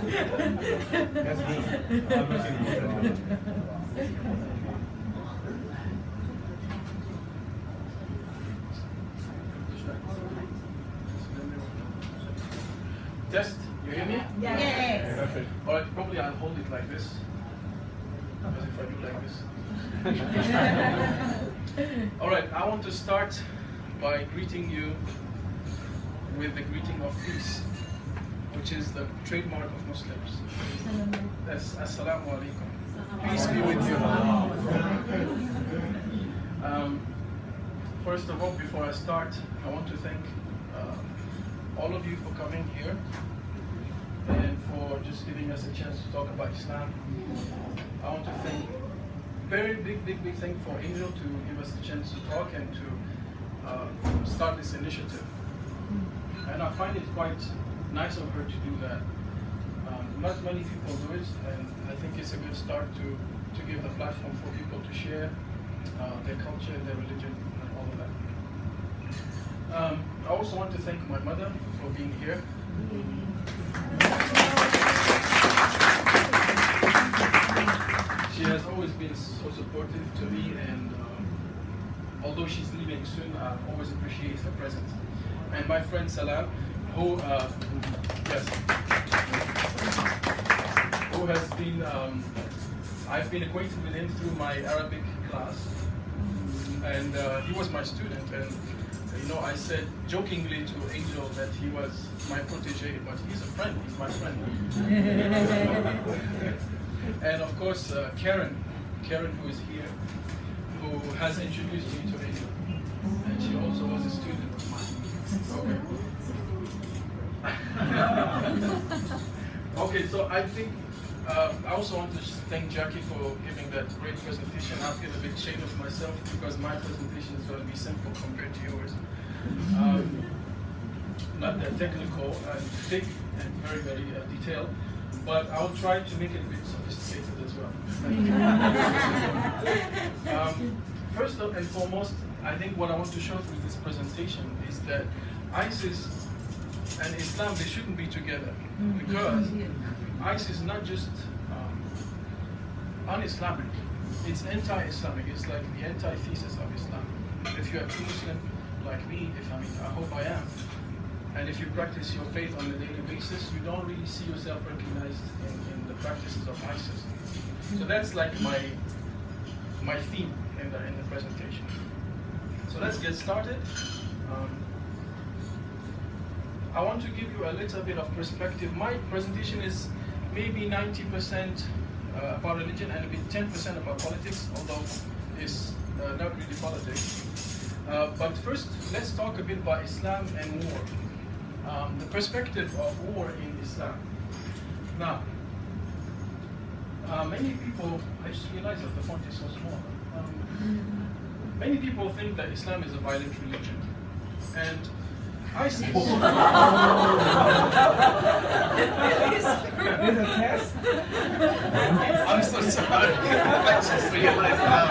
That's me. I'm looking at it. Test, you hear me? Yes. Perfect. All right, probably I'll hold it like this. As if I do like this. All right, I want to start by greeting you with the greeting of peace, which is the trademark of Muslims. That's Assalamu alaikum. Peace be with you. First of all, before I start, I want to thank all of you for coming here and for just giving us a chance to talk about Islam. I want to thank, very big thank for Angel to give us the chance to talk and to start this initiative. And I find it quite nice of her to do that. Not many people do it, and I think it's a good start to give the platform for people to share their culture, their religion, and all of that. I also want to thank my mother for being here. She has always been so supportive to me, and although she's leaving soon, I always appreciate her presence. And my friend Salam, who has been, I've been acquainted with him through my Arabic class, and he was my student, and you know, I said jokingly to Angel that he was my protege, but he's a friend, he's my friend. And of course, Karen, who is here, who has introduced me to Angel, and she also was a student of mine. Okay, so I think I also want to thank Jackie for giving that great presentation. I'll give a big shade of myself because my presentation is going to be simple compared to yours. Not that technical and thick and very detailed, but I'll try to make it a bit sophisticated as well. First and foremost, I think what I want to show through this presentation is that ISIS and Islam, they shouldn't be together, because ISIS is not just un-Islamic, it's anti-Islamic. It's like the antithesis of Islam. If you're a true Muslim like me, I hope I am, and if you practice your faith on a daily basis, you don't really see yourself recognized in the practices of ISIS. So that's like my theme in the presentation. So let's get started. I want to give you a little bit of perspective. My presentation is maybe 90% about religion and maybe 10% about politics, although it's not really politics. But first, let's talk a bit about Islam and war. The perspective of war in Islam. Now, many people, I just realized that the font is so small. Many people think that Islam is a violent religion. And ISIS. There's a test? I'm so sorry. I just realized now.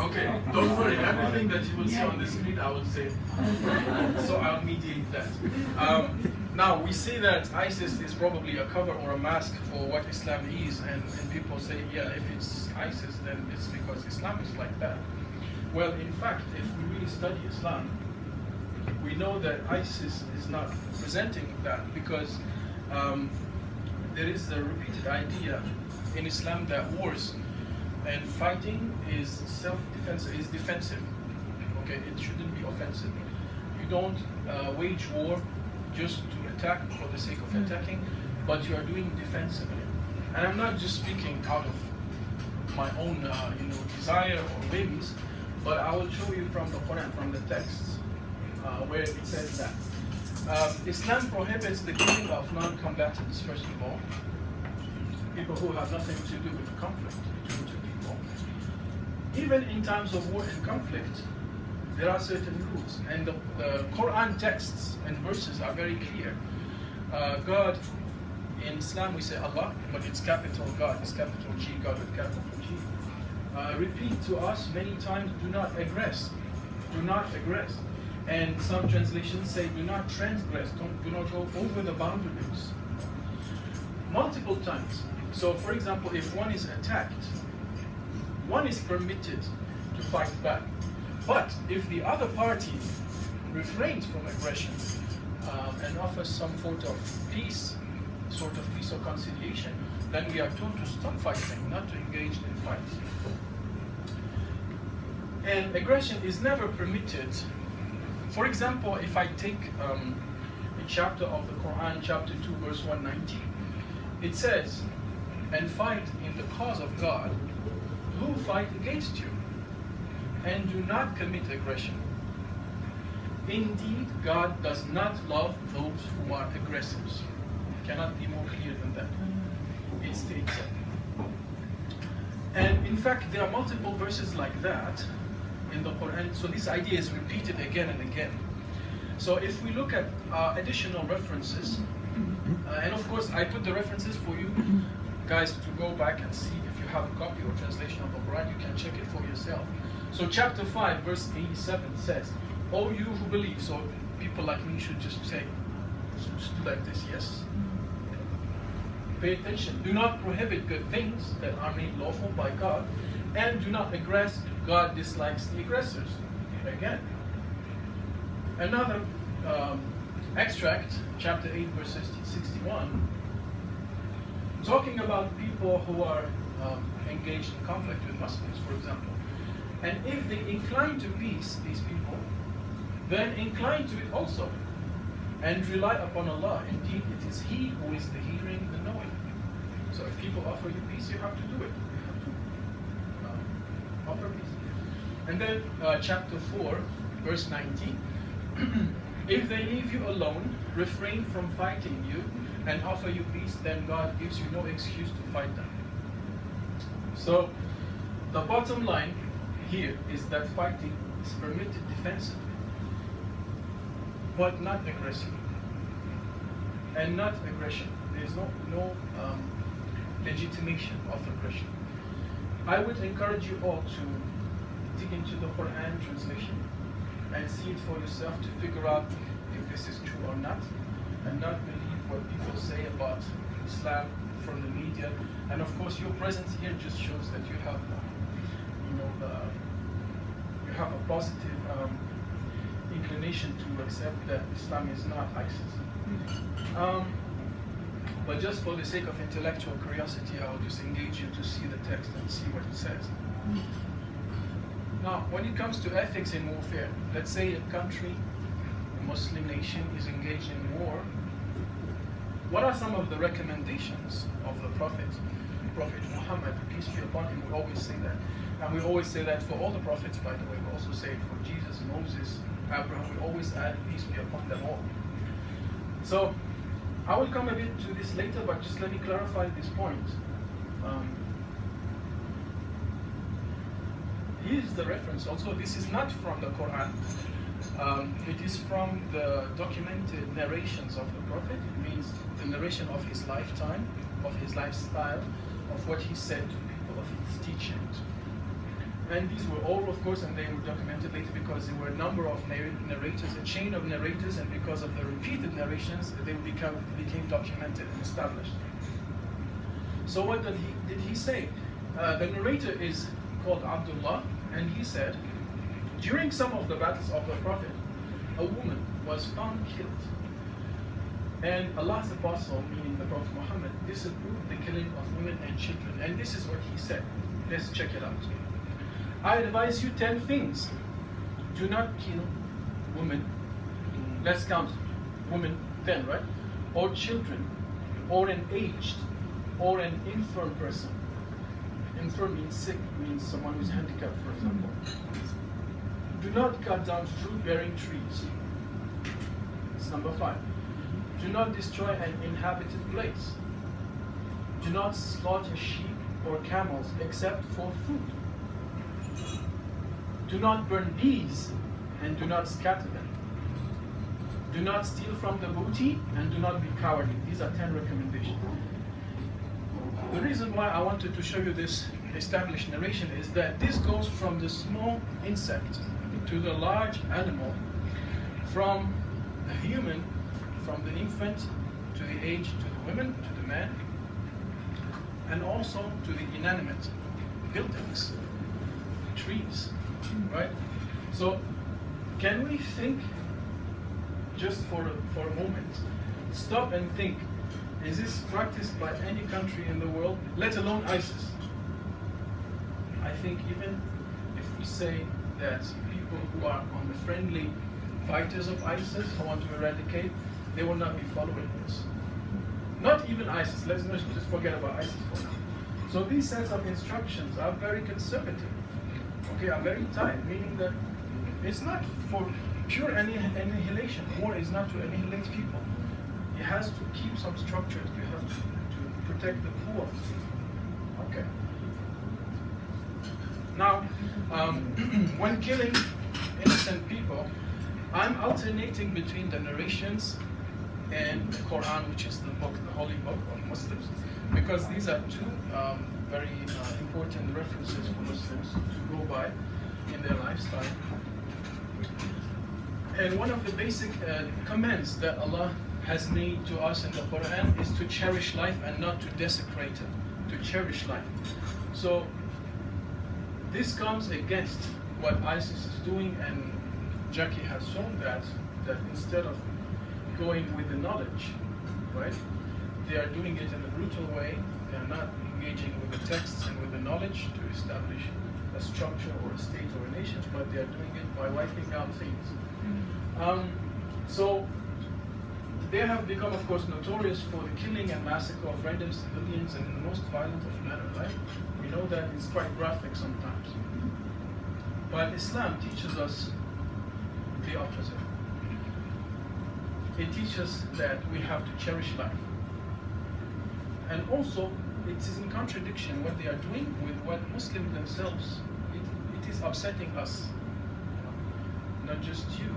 Okay, don't worry. Everything that you will see on the screen, I will say. So I'll mediate that. Now, we see that ISIS is probably a cover or a mask for what Islam is, and people say, yeah, if it's ISIS, then it's because Islam is like that. Well, in fact, if we really study Islam, we know that ISIS is not presenting that, because there is a repeated idea in Islam that wars and fighting is self-defense, is defensive. Okay, it shouldn't be offensive. You don't wage war just to attack for the sake of attacking, but you are doing defensively. And I'm not just speaking out of my own desire or whims, but I will show you from the Qur'an, from the texts, where it says that. Islam prohibits the killing of non-combatants, first of all, people who have nothing to do with conflict between two people. Even in times of war and conflict, there are certain rules, and the Qur'an texts and verses are very clear. God, in Islam we say Allah, but it's capital God, it's capital G, God with capital G. Repeat to us many times, do not aggress. Do not aggress. And some translations say, do not transgress, do not go over the boundaries. Multiple times. So for example, if one is attacked, one is permitted to fight back. But if the other party refrains from aggression and offers some sort of peace or conciliation, then we are told to stop fighting, not to engage in fights. And aggression is never permitted. For example, if I take a chapter of the Qur'an, chapter 2, verse 190, it says, and fight in the cause of God who fight against you, and do not commit aggression. Indeed, God does not love those who are aggressors. It cannot be more clear than that. It states it. And in fact, there are multiple verses like that in the Quran. So this idea is repeated again and again. So if we look at additional references, and of course I put the references for you guys to go back and see. If you have a copy or translation of the Quran, you can check it for yourself. So chapter 5 verse 87 says, "O you who believe," so people like me should just say, just do like this, yes. Pay attention. "Do not prohibit good things that are made lawful by God, and do not aggress. God dislikes the aggressors." Again. Another extract, chapter 8, verse 61, talking about people who are engaged in conflict with Muslims, for example. "And if they incline to peace, these people, then incline to it also, and rely upon Allah. Indeed, it is He who is the hearing, the knowing." So if people offer you peace, you have to do it. You have to offer peace. And then chapter 4, verse 90, "If they leave you alone, refrain from fighting you, and offer you peace, then God gives you no excuse to fight them." So the bottom line here is that fighting is permitted defensively, but not aggressively, and not aggression. There is no legitimation of aggression. I would encourage you all to dig into the Quran translation and see it for yourself to figure out if this is true or not, and not believe what people say about Islam from the media. And of course, your presence here just shows that you have, you have a positive inclination to accept that Islam is not ISIS. But just for the sake of intellectual curiosity, I will just engage you to see the text and see what it says. Now, when it comes to ethics in warfare, let's say a country, a Muslim nation, is engaged in war. What are some of the recommendations of the Prophet Muhammad, peace be upon him? We always say that. And we always say that for all the prophets, by the way. We also say it for Jesus, Moses, Abraham. We always add peace be upon them all. So, I will come a bit to this later, but just let me clarify this point. Here's the reference also. This is not from the Quran. It is from the documented narrations of the Prophet. It means the narration of his lifetime, of his lifestyle, of what he said to people, of his teachings. And these were all, of course, and they were documented later because there were a number of narrators, a chain of narrators, and because of the repeated narrations, they became documented and established. So what did he say? The narrator is called Abdullah, and he said, during some of the battles of the Prophet, a woman was found killed. And Allah's Apostle, meaning the Prophet Muhammad, disapproved the killing of women and children. And this is what he said. Let's check it out. "I advise you 10 things. Do not kill women." Let's count women 10, right? "Or children, or an aged, or an infirm person." Infirm means sick, means someone who's handicapped, for example. "Do not cut down fruit-bearing trees." That's number 5. "Do not destroy an inhabited place." "Do not slaughter sheep or camels except for food." "Do not burn bees, and do not scatter them." "Do not steal from the booty, and do not be cowardly." These are 10 recommendations. The reason why I wanted to show you this established narration is that this goes from the small insect to the large animal, from the human, from the infant to the age, to the women, to the man, and also to the inanimate buildings, trees, right? So can we think just for a moment, stop and think, is this practiced by any country in the world, let alone ISIS? I think even if we say that people who are on the friendly fighters of ISIS who want to eradicate, they will not be following this. Not even ISIS, let's not just forget about ISIS for now. So these sets of instructions are very conservative, okay, are very tight, meaning that it's not for pure annihilation. War is not to annihilate people. It has to keep some structures. You have to protect the poor. Okay. Now, when killing innocent people, I'm alternating between the narrations and the Qur'an, which is the book, the holy book of Muslims, because these are two very important references for Muslims to go by in their lifestyle. And one of the basic commands that Allah has made to us in the Qur'an is to cherish life and not to desecrate it, to cherish life. So this comes against what ISIS is doing, and Jackie has shown that instead of going with the knowledge, right, they are doing it in a brutal way. They are not engaging with the texts and with the knowledge to establish a structure or a state or a nation, but they are doing it by wiping out things. So they have become, of course, notorious for the killing and massacre of random civilians, and in the most violent of manner, right? We know that it's quite graphic sometimes. But Islam teaches us the opposite. It teaches that we have to cherish life. And also, it is in contradiction what they are doing with what Muslims themselves. It is upsetting us. Not just you.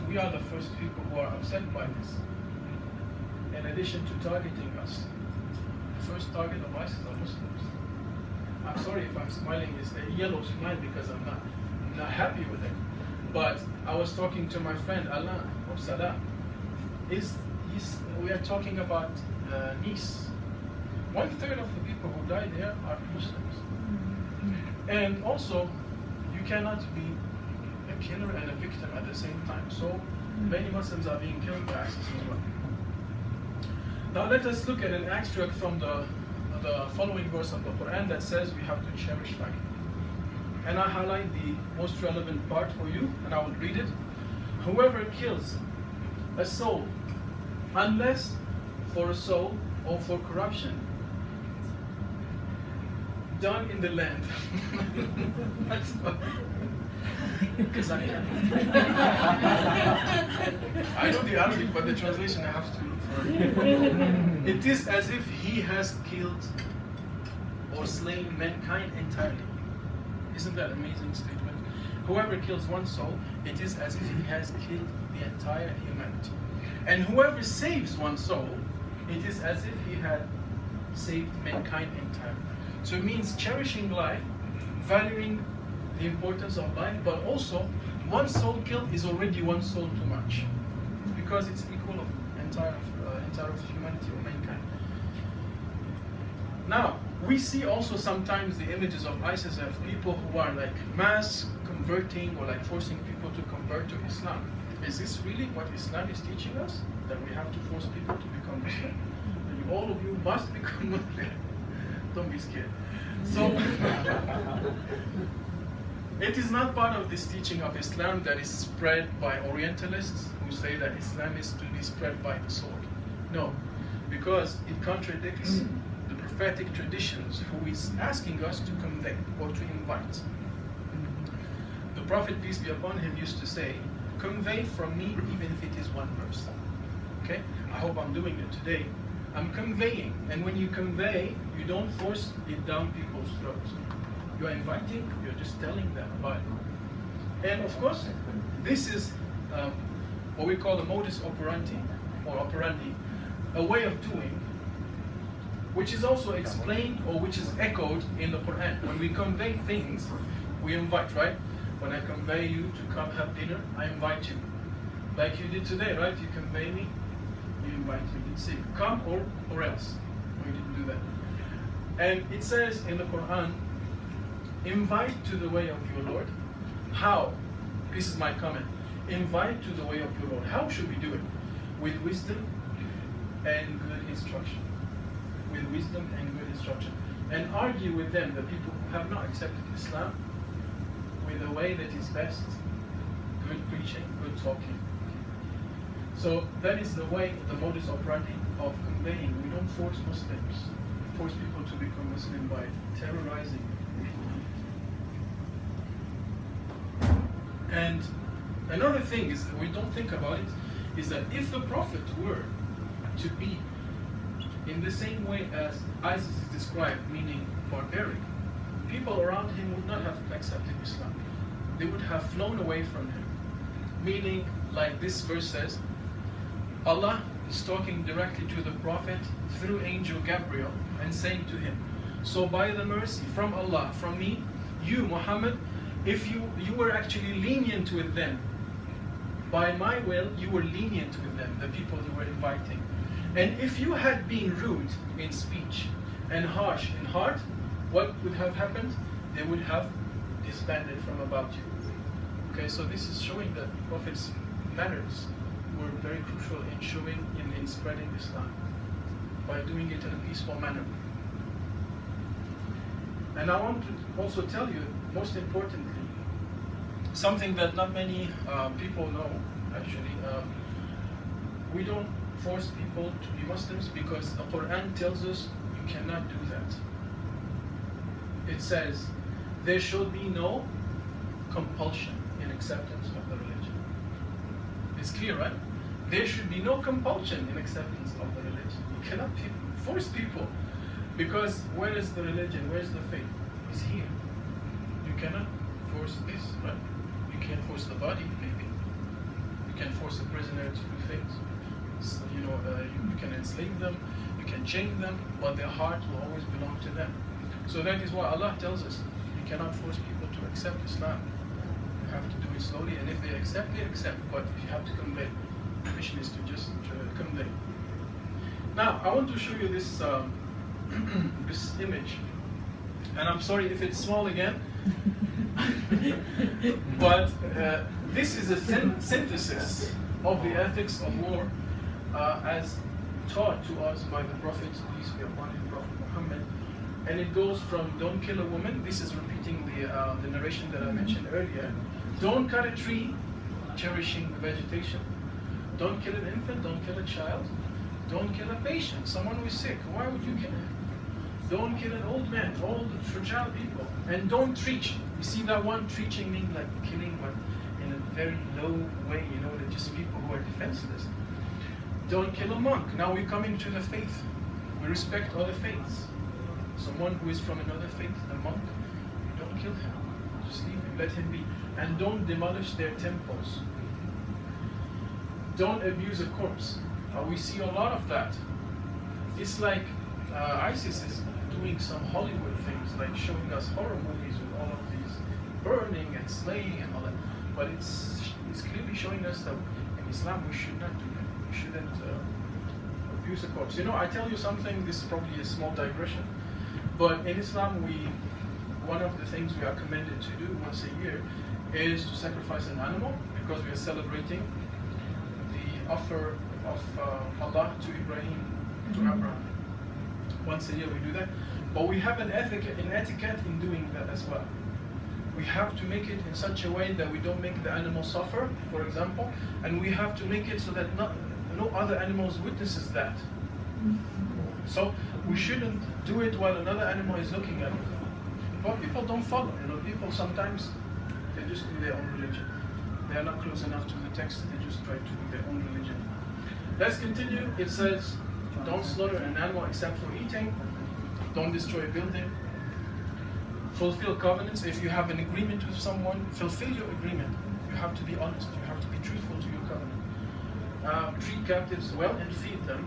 We are the first people who are upset by this. In addition to targeting us, the first target of ISIS are Muslims. I'm sorry if I'm smiling, it's a yellow smile because I'm not happy with it. But I was talking to my friend Alain of Salah. We are talking about Nice. 1/3 of the people who died there are Muslims. And also, you cannot be a killer and a victim at the same time. So many Muslims are being killed by ISIS as well. Now let us look at an extract from the following verse of the Quran that says we have to cherish life. And I highlight the most relevant part for you, and I will read it. Whoever kills a soul, unless for a soul or for corruption, done in the land. That's what. Because I know the Arabic, but the translation I have to look for. It is as if he has killed or slain mankind entirely. Isn't that an amazing statement? Whoever kills one soul, it is as if he has killed the entire humanity. And whoever saves one soul, it is as if he had saved mankind entirely. So it means cherishing life, valuing the importance of life, but also one soul killed is already one soul too much, because it's equal of entire of humanity or mankind. Now we see also sometimes the images of ISIS of people who are like mass converting or like forcing people to convert to Islam. Is this really what Islam is teaching us? That we have to force people to become Muslim? All of you must become Muslim. Don't be scared. So it is not part of this teaching of Islam that is spread by Orientalists who say that Islam is to be spread by the sword. No, because it contradicts the prophetic traditions who is asking us to convey or to invite. The Prophet, peace be upon him, used to say, convey from me even if it is one verse. Okay? I hope I'm doing it today. I'm conveying, and when you convey, you don't force it down people's throats. You're inviting, you're just telling them about it. And of course, this is what we call the modus operandi, or operandi, a way of doing, which is also explained or which is echoed in the Quran. When we convey things, we invite, right? When I convey you to come have dinner, I invite you. Like you did today, right? You convey me, you invite me. You say, come or else. We didn't do that. And it says in the Qur'an, invite to the way of your Lord. How? This is my comment. Invite to the way of your Lord. How should we do it? With wisdom and good instruction. With wisdom and good instruction. And argue with them, the people who have not accepted Islam, with a way that is best. Good preaching, good talking. So that is the way, the modus operandi of conveying. We don't force Muslims, force people to become Muslim by terrorizing. And another thing is that we don't think about it, is that if the Prophet were to be in the same way as ISIS is described, meaning barbaric, people around him would not have accepted Islam. They would have flown away from him. Meaning, like this verse says, Allah is talking directly to the Prophet through Angel Gabriel and saying to him, so by the mercy from Allah, from me, you Muhammad, if you were actually lenient with them, by my will, you were lenient with them, the people you were inviting. And if you had been rude in speech and harsh in heart, what would have happened? They would have disbanded from about you. Okay, so this is showing that the Prophet's manners were very crucial in showing, in spreading Islam, by doing it in a peaceful manner. And I want to also tell you, most importantly, something that not many people know, actually. We don't force people to be Muslims because the Qur'an tells us you cannot do that. It says, there should be no compulsion in acceptance of the religion. It's clear, right? There should be no compulsion in acceptance of the religion. You cannot force people, because where is the religion? Where is the faith? It's here. You cannot force this, right? You can't force the body, maybe. You can force a prisoner to do things. So, you can enslave them, you can chain them, but their heart will always belong to them. So that is why Allah tells us, you cannot force people to accept Islam. You have to do it slowly, and if they accept, but you have to convey. The mission is to just convey. Now, I want to show you this this image, and I'm sorry if it's small again, but this is a synthesis of the ethics of war as taught to us by the Prophet, peace be upon him, Prophet Muhammad. And it goes from don't kill a woman, this is repeating the narration that I mentioned earlier. Don't cut a tree, cherishing the vegetation. Don't kill an infant, don't kill a child. Don't kill a patient, someone who is sick. Why would you kill him? Don't kill an old man, old, fragile people. And don't treach. You see that one, treaching means like killing, but in a very low way, that just people who are defenseless. Don't kill a monk. Now we're coming to the faith. We respect other faiths. Someone who is from another faith, a monk, don't kill him. Just leave him, let him be. And don't demolish their temples. Don't abuse a corpse. We see a lot of that. It's like ISIS is doing some Hollywood things, like showing us horror movies with all of these burning and slaying and all that. But it's clearly showing us that in Islam we should not do that. We shouldn't abuse a corpse. I tell you something, this is probably a small digression, but in Islam one of the things we are commanded to do once a year is to sacrifice an animal, because we are celebrating the offer of Allah to Ibrahim, to Abraham. Once a year we do that, but we have an etiquette in doing that as well. We have to make it in such a way that we don't make the animal suffer, for example, and we have to make it so that no other animals witnesses that. So we shouldn't do it while another animal is looking at it. But people don't follow. People sometimes they just do their own religion. They are not close enough to the text. They just try to do their own religion. Let's continue. It says, don't slaughter an animal except for eating. Don't destroy a building. Fulfill covenants. If you have an agreement with someone, fulfill your agreement. You have to be honest. You have to be truthful to your covenant. Treat captives well and feed them.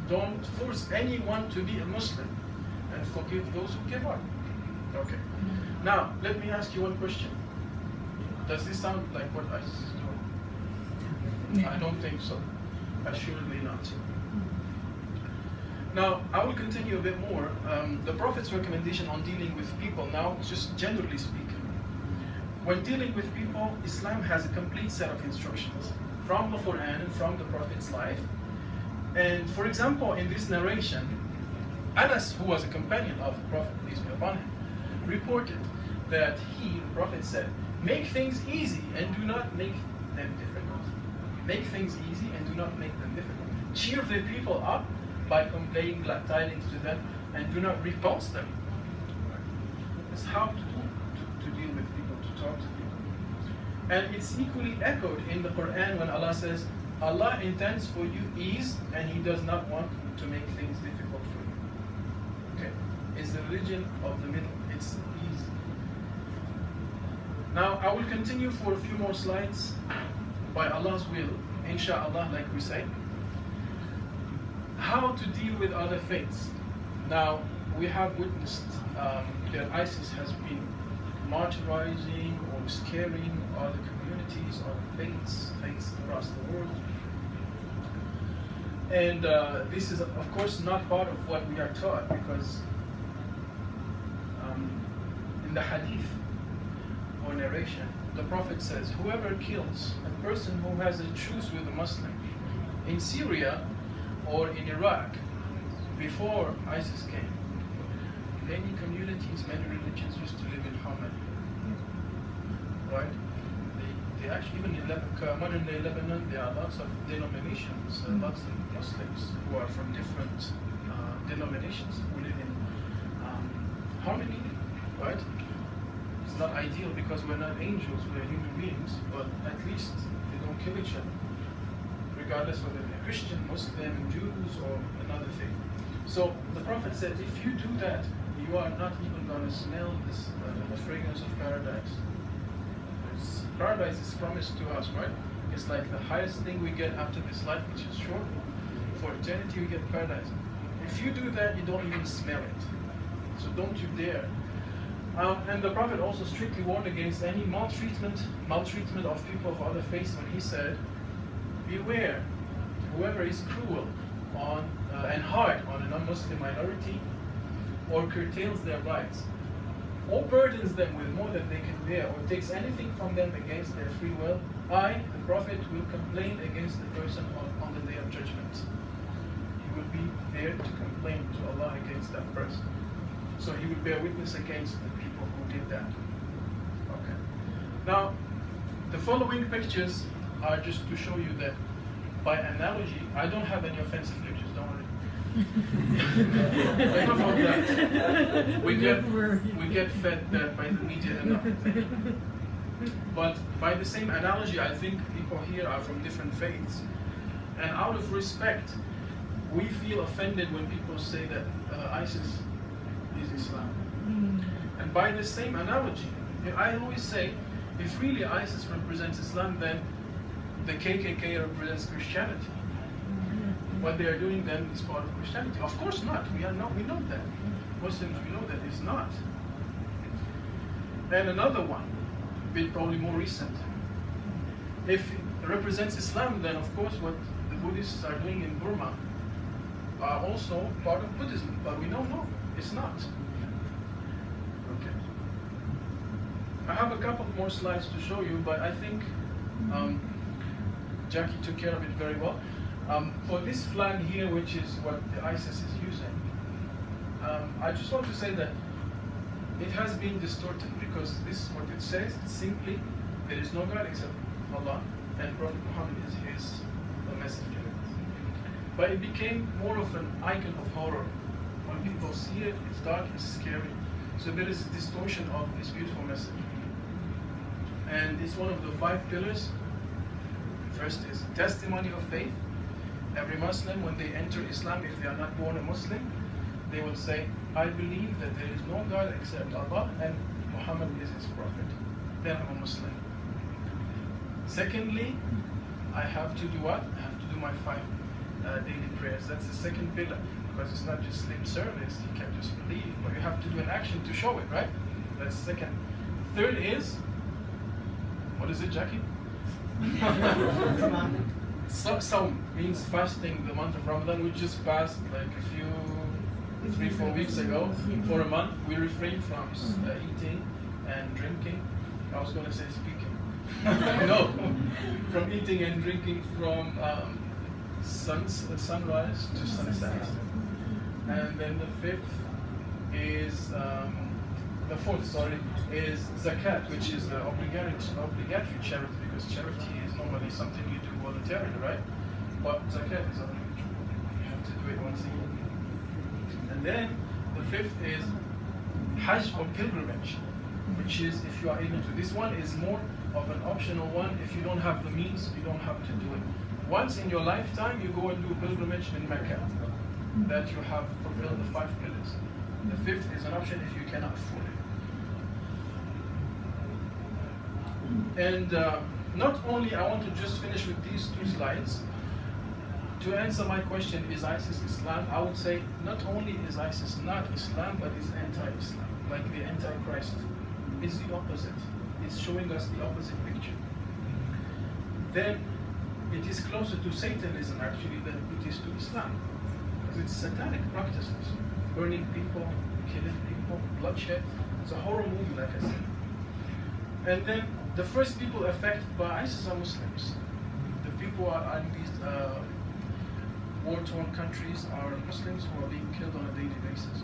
Don't force anyone to be a Muslim, and forgive those who give up. Okay. Now, let me ask you one question. Does this sound like what ISIS is doing? I don't think so. Assuredly not. Now, I will continue a bit more. The Prophet's recommendation on dealing with people now, just generally speaking. When dealing with people, Islam has a complete set of instructions from the Qur'an and from the Prophet's life. And for example, in this narration, Anas, who was a companion of the Prophet, peace be upon him, reported that he, the Prophet said, make things easy and do not make them difficult. Make things easy and do not make them difficult. Cheer the people up by conveying glad tidings to them and do not repulse them. That's how to deal with people, to talk to people. And it's equally echoed in the Qur'an when Allah says, Allah intends for you ease and He does not want to make things difficult for you. Okay, it's the religion of the middle, it's ease. Now I will continue for a few more slides by Allah's will, inshallah, like we say. How to deal with other faiths. Now, we have witnessed that ISIS has been martyrizing or scaring other communities, other faiths across the world. And this is, of course, not part of what we are taught, because in the hadith or narration, the Prophet says, whoever kills a person who has a truce with a Muslim in Syria or in Iraq before ISIS came, many communities, many religions used to live in harmony. Right? They actually, even in modern day Lebanon, there are lots of denominations, lots of Muslims who are from different denominations who live in harmony. Right? It's not ideal because we're not angels, we're human beings, but at least they don't kill each other, regardless whether they're Christian, Muslim, Jews, or another faith. So the Prophet said, if you do that, you are not even going to smell this, the fragrance of paradise. Paradise is promised to us, right? It's like the highest thing we get after this life, which is short. For eternity, we get paradise. If you do that, you don't even smell it. So don't you dare. And the Prophet also strictly warned against any maltreatment of people of other faiths when he said, beware, whoever is cruel and hard on a non-Muslim minority or curtails their rights or burdens them with more than they can bear or takes anything from them against their free will, I, the Prophet, will complain against the person on the day of judgment. He will be there to complain to Allah against that person. So he will bear witness against the people who did that. Okay. Now, the following pictures are just to show you that by analogy, I don't have any offensive pictures, don't worry. Enough of that. We get fed that by the media enough. But by the same analogy, I think people here are from different faiths. And out of respect, we feel offended when people say that ISIS is Islam. And by the same analogy, I always say, if really ISIS represents Islam, then the KKK represents Christianity. What they are doing then is part of Christianity. Of course not. We know that. Muslims, we know that it's not. And another one, probably more recent. If it represents Islam, then of course what the Buddhists are doing in Burma are also part of Buddhism. But we don't know. It's not. Okay. I have a couple more slides to show you, but I think Jackie took care of it very well. For this flag here, which is what the ISIS is using, I just want to say that it has been distorted, because this is what it says. It's simply, there is no God except Allah, and Prophet Muhammad is his messenger. But it became more of an icon of horror. When people see it, it's dark, it's scary. So there is a distortion of this beautiful message. And it's one of the 5 pillars. First is testimony of faith. Every Muslim, when they enter Islam, if they are not born a Muslim, they will say, I believe that there is no God except Allah and Muhammad is his prophet. Then I'm a Muslim. Secondly, I have to do what? I have to do my 5 daily prayers. That's the second pillar, because it's not just lip service. You can't just believe, but you have to do an action to show it, right? That's second. Third is, what is it, Jackie? Sawm means fasting the month of Ramadan. We just passed like a few 3-4 weeks ago. For a month, we refrain from eating and drinking. I was going to say speaking. No, from eating and drinking from sunrise to sunset. And then the fourth is zakat, which is the obligatory charity, because charity is normally something you do voluntarily, right? But zakat is obligatory. You have to do it once a year. And then the fifth is hajj or pilgrimage, which is if you are able to. This one is more of an optional one. If you don't have the means, you don't have to do it. Once in your lifetime, you go and do a pilgrimage in Mecca, that you have fulfilled the 5 pillars. The fifth is an option if you cannot afford it. And not only, I want to just finish with these 2 slides. To answer my question, is ISIS Islam? I would say not only is ISIS not Islam, but is anti-Islam, like the Antichrist. It's the opposite. It's showing us the opposite picture. Then it is closer to Satanism actually than it is to Islam, because it's satanic practices, burning people, killing people, bloodshed. It's a horror movie, like I said. And then the first people affected by ISIS are Muslims. The people are in these war-torn countries are Muslims who are being killed on a daily basis.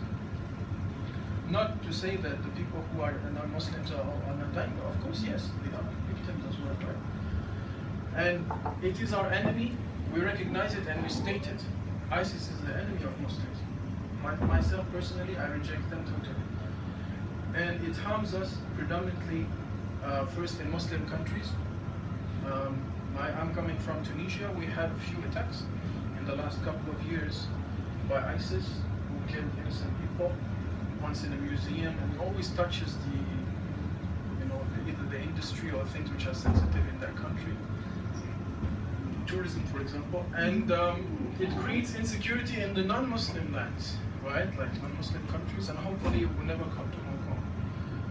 Not to say that the people who are non-Muslims are not dying, but of course, yes, they are victims as well, right? And it is our enemy. We recognize it and we state it. ISIS is the enemy of Muslims. Myself personally, I reject them totally. And it harms us predominantly first in Muslim countries. I'm coming from Tunisia. We had a few attacks in the last couple of years by ISIS, who killed innocent people. Once in a museum, and it always touches the, either the industry or things which are sensitive in that country. Tourism, for example. And it creates insecurity in the non-Muslim lands, right? Like non-Muslim countries, and hopefully it will never come to Hong Kong.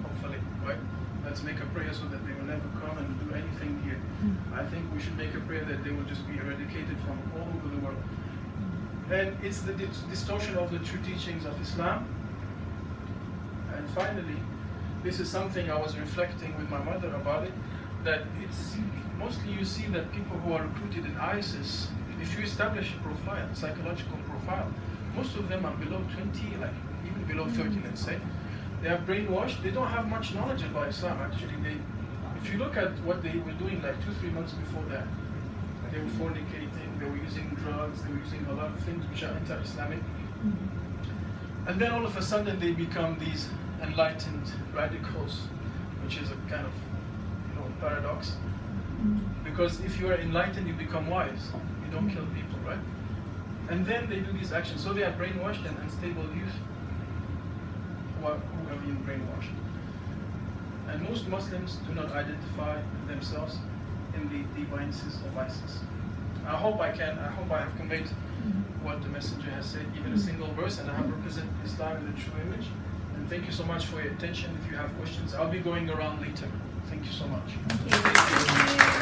Hopefully, right? Let's make a prayer so that they will never come and do anything here. I think we should make a prayer that they will just be eradicated from all over the world. And it's the distortion of the true teachings of Islam. And finally, this is something I was reflecting with my mother about it, that it's mostly you see that people who are recruited in ISIS, if you establish a profile, psychological profile, most of them are below 20, like even below 30, let's say. They are brainwashed. They don't have much knowledge about Islam, actually. If you look at what they were doing like 2-3 months before that, they were fornicating, they were using drugs, they were using a lot of things which are anti-Islamic. And then all of a sudden they become these enlightened radicals, which is a kind of paradox. Because if you are enlightened, you become wise. You don't kill people, right? And then they do these actions. So they are brainwashed and unstable youth who are being brainwashed. And most Muslims do not identify themselves in the devices of ISIS. I hope I have conveyed what the messenger has said, even a single verse, and I have represented Islam in the true image. And thank you so much for your attention. If you have questions, I'll be going around later. Thank you so much. Thank you.